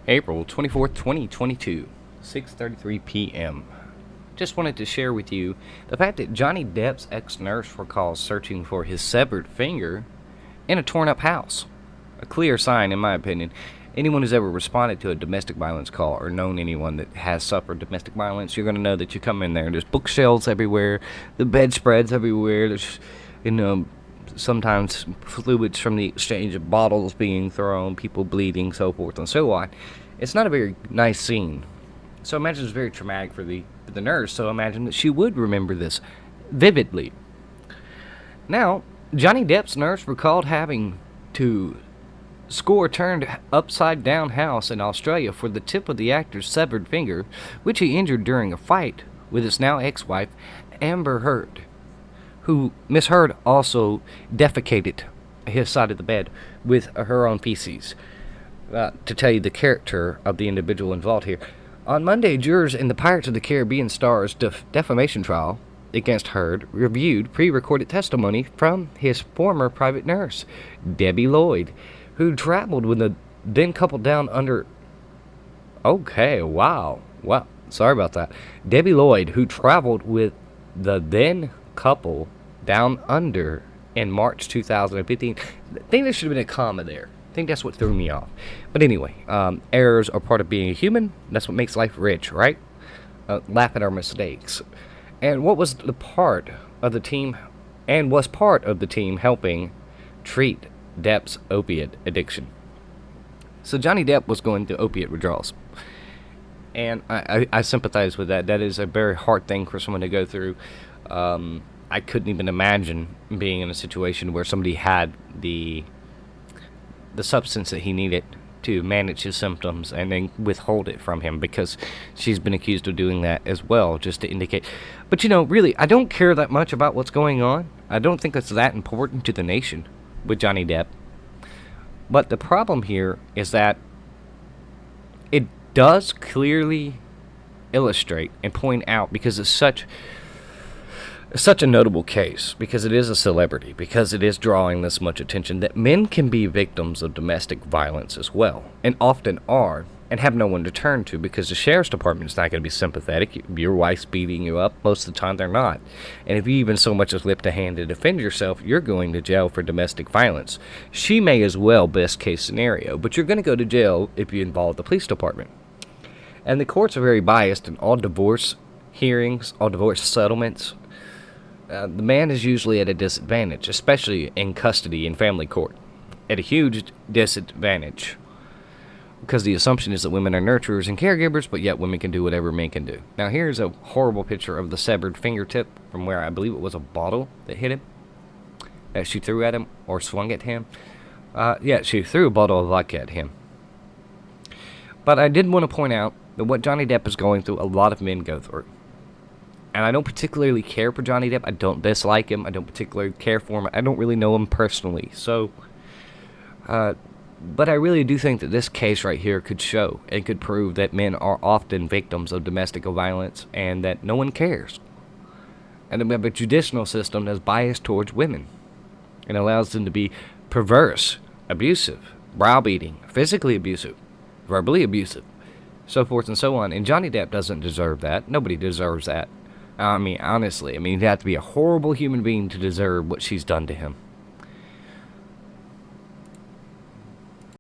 April 24th, 2022, 6:33 p.m. Just wanted to share with you the fact that Johnny Depp's ex-nurse recalls searching for his severed finger in a torn-up house. A clear sign, in my opinion. Anyone who's ever responded to a domestic violence call or known anyone that has suffered domestic violence, you're going to know that you come in there and there's bookshelves everywhere, the bedspreads everywhere, there's, sometimes fluids from the exchange of bottles being thrown, people bleeding, so forth and so on. It's not a very nice scene. So imagine it's very traumatic for the nurse, so imagine that she would remember this vividly. Now, Johnny Depp's nurse recalled having to score a turned upside down house in Australia for the tip of the actor's severed finger, which he injured during a fight with his now ex-wife, Amber Heard, who Miss Heard also defecated his side of the bed with her own feces. To tell you the character of the individual involved here. On Monday, jurors in the Pirates of the Caribbean star's defamation trial against Heard reviewed pre-recorded testimony from his former private nurse, Debbie Lloyd, who traveled with the then couple down under... Okay, wow. Sorry about that. Debbie Lloyd, who traveled with the then couple down under in March 2015. I think there should have been a comma there. I think that's what threw me off. But anyway, errors are part of being a human. That's what makes life rich, right? Laugh at our mistakes. And what was the part of the team, and was part of the team helping treat Depp's opiate addiction? So Johnny Depp was going through opiate withdrawals. And I sympathize with that. That is a very hard thing for someone to go through. I couldn't even imagine being in a situation where somebody had the substance that he needed to manage his symptoms and then withhold it from him, because she's been accused of doing that as well, just to indicate. But really, I don't care that much about what's going on. I don't think that's that important to the nation with Johnny Depp. But the problem here is that it does clearly illustrate and point out, because it's such a notable case, because it is a celebrity, because it is drawing this much attention, that men can be victims of domestic violence as well, and often are, and have no one to turn to, because the sheriff's department is not going to be sympathetic. Your wife's beating you up. Most of the time they're not. And if you even so much as lift a hand to defend yourself, you're going to jail for domestic violence. She may as well, best case scenario, but you're going to go to jail if you involve the police department. And the courts are very biased in all divorce hearings, all divorce settlements. The man is usually at a disadvantage, especially in custody and family court. At a huge disadvantage. Because the assumption is that women are nurturers and caregivers, but yet women can do whatever men can do. Now here's a horrible picture of the severed fingertip from where I believe it was a bottle that hit him. That she threw at him, or swung at him. She threw a bottle of vodka at him. But I did want to point out that what Johnny Depp is going through, a lot of men go through. And I don't particularly care for Johnny Depp. I don't dislike him. I don't particularly care for him. I don't really know him personally. So, but I really do think that this case right here could show and could prove that men are often victims of domestic violence and that no one cares. And that we have a judicial system that's biased towards women and allows them to be perverse, abusive, browbeating, physically abusive, verbally abusive, so forth and so on. And Johnny Depp doesn't deserve that. Nobody deserves that. I mean, honestly, you'd have to be a horrible human being to deserve what she's done to him.